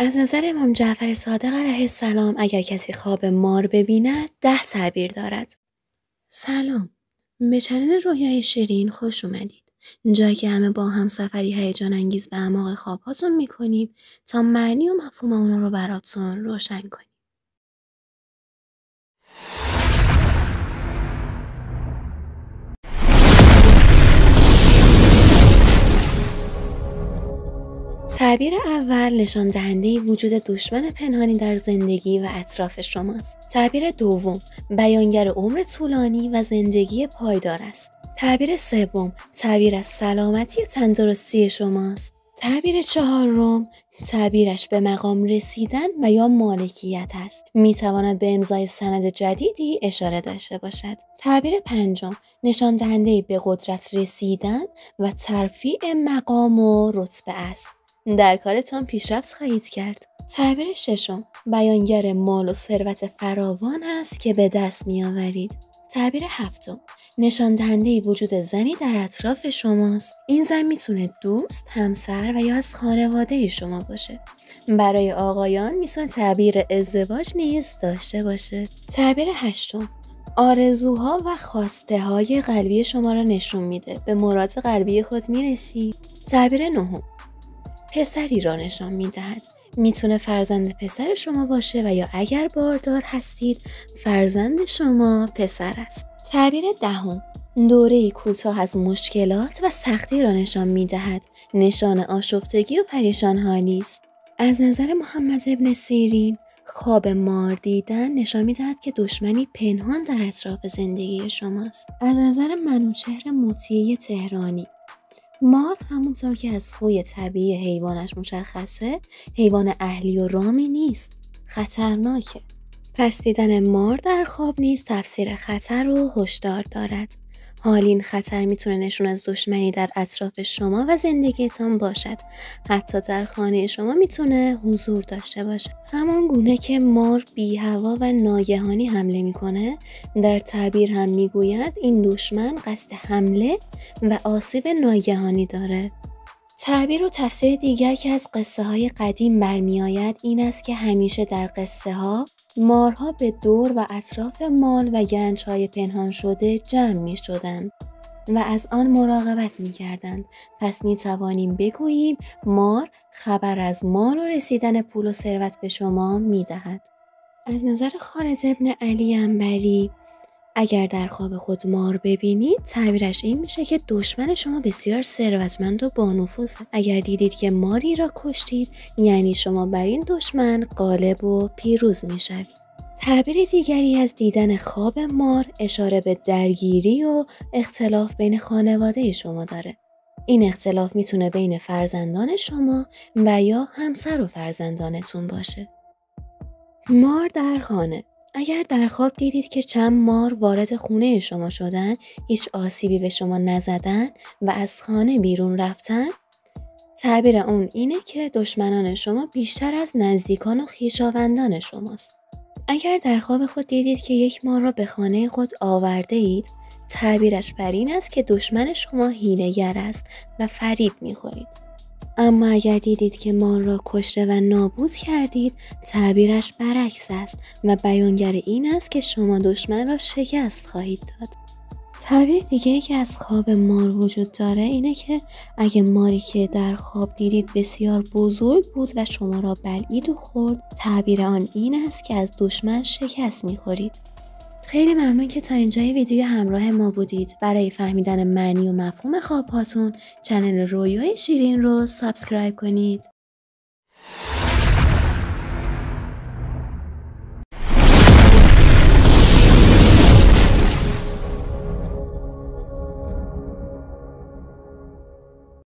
از نظر امام جعفر صادق علیه السلام اگر کسی خواب مار ببیند 10 تعبیر دارد. سلام، به چنل رویای شیرین خوش اومدید. جایی که همه با هم سفری هیجان انگیز به اعماق خوابهاتون میکنیم تا معنی و مفهوم اونا رو براتون روشن کنیم. تعبیر اول نشان دهنده وجود دشمن پنهانی در زندگی و اطراف شماست. تعبیر دوم بیانگر عمر طولانی و زندگی پایدار است. تعبیر سوم تعبیر از سلامتی و تندرستی شماست. تعبیر چهارم تعبیرش به مقام رسیدن و یا مالکیت است. می تواند به امضای سند جدیدی اشاره داشته باشد. تعبیر پنجم نشان دهنده به قدرت رسیدن و ترفیع مقام و رتبه است. در کارتان پیشرفت خواهید کرد. تعبیر ششم بیانگر مال و ثروت فراوان است که به دست می آورید. تعبیر هفتم نشان دهنده وجود زنی در اطراف شماست. این زن میتونه دوست، همسر و یا از خانواده شما باشه. برای آقایان میتونه تعبیر ازدواج نیز داشته باشه. تعبیر هشتم آرزوها و خواسته های قلبی شما را نشون میده. به مراد قلبی خود میرسید. تعبیر نهم پسری را نشان میدهد. میتونه فرزند پسر شما باشه و یا اگر باردار هستید فرزند شما پسر است. تعبیر دهم دوره‌ای کوتاه از مشکلات و سختی را نشان میدهد. نشان آشفتگی و پریشان حالی است. از نظر محمد ابن سیرین خواب مار دیدن نشان میدهد که دشمنی پنهان در اطراف زندگی شماست. از نظر منوچهر مطیع تهرانی مار همونطور که از خوی طبیعی حیوانش مشخصه حیوان اهلی و رامی نیست، خطرناکه. پس دیدن مار در خواب نیز تفسیر خطر و هشدار دارد. حال این خطر میتونه نشون از دشمنی در اطراف شما و زندگیتان باشد. حتی در خانه شما میتونه حضور داشته باشه. همان گونه که مار بی هوا و ناگهانی حمله میکنه، در تعبیر هم میگوید این دشمن قصد حمله و آسیب ناگهانی داره. تعبیر و تفسیر دیگر که از قصه های قدیم برمی آید این است که همیشه در قصه ها مارها به دور و اطراف مال و گنج های پنهان شده جمع می شدند و از آن مراقبت می کردند. پس می توانیم بگوییم مار خبر از مال و رسیدن پول و ثروت به شما می دهد. از نظر خالد ابن علی عنبری اگر در خواب خود مار ببینید تعبیرش این میشه که دشمن شما بسیار ثروتمند و بانفوذه. اگر دیدید که ماری را کشتید یعنی شما بر این دشمن غالب و پیروز میشوید. تعبیر دیگری از دیدن خواب مار اشاره به درگیری و اختلاف بین خانواده شما داره. این اختلاف میتونه بین فرزندان شما و یا همسر و فرزندانتون باشه. مار در خانه اگر در خواب دیدید که چند مار وارد خونه شما شدن، هیچ آسیبی به شما نزدن و از خانه بیرون رفتن، تعبیر اون اینه که دشمنان شما بیشتر از نزدیکان و خویشاوندان شماست. اگر در خواب خود دیدید که یک مار را به خانه خود آورده اید، تعبیرش بر این است که دشمن شما حیله‌گر است و فریب می‌خورید. اما اگر دیدید که مار را کشته و نابود کردید، تعبیرش برعکس است و بیانگر این است که شما دشمن را شکست خواهید داد. تعبیر دیگه که از خواب مار وجود داره اینه که اگه ماری که در خواب دیدید بسیار بزرگ بود و شما را بلعید و خورد، تعبیر آن این است که از دشمن شکست می‌خورید. خیلی ممنون که تا اینجای ویدیو همراه ما بودید. برای فهمیدن معنی و مفهوم خواب هاتون چنل رویای شیرین رو سابسکرایب کنید.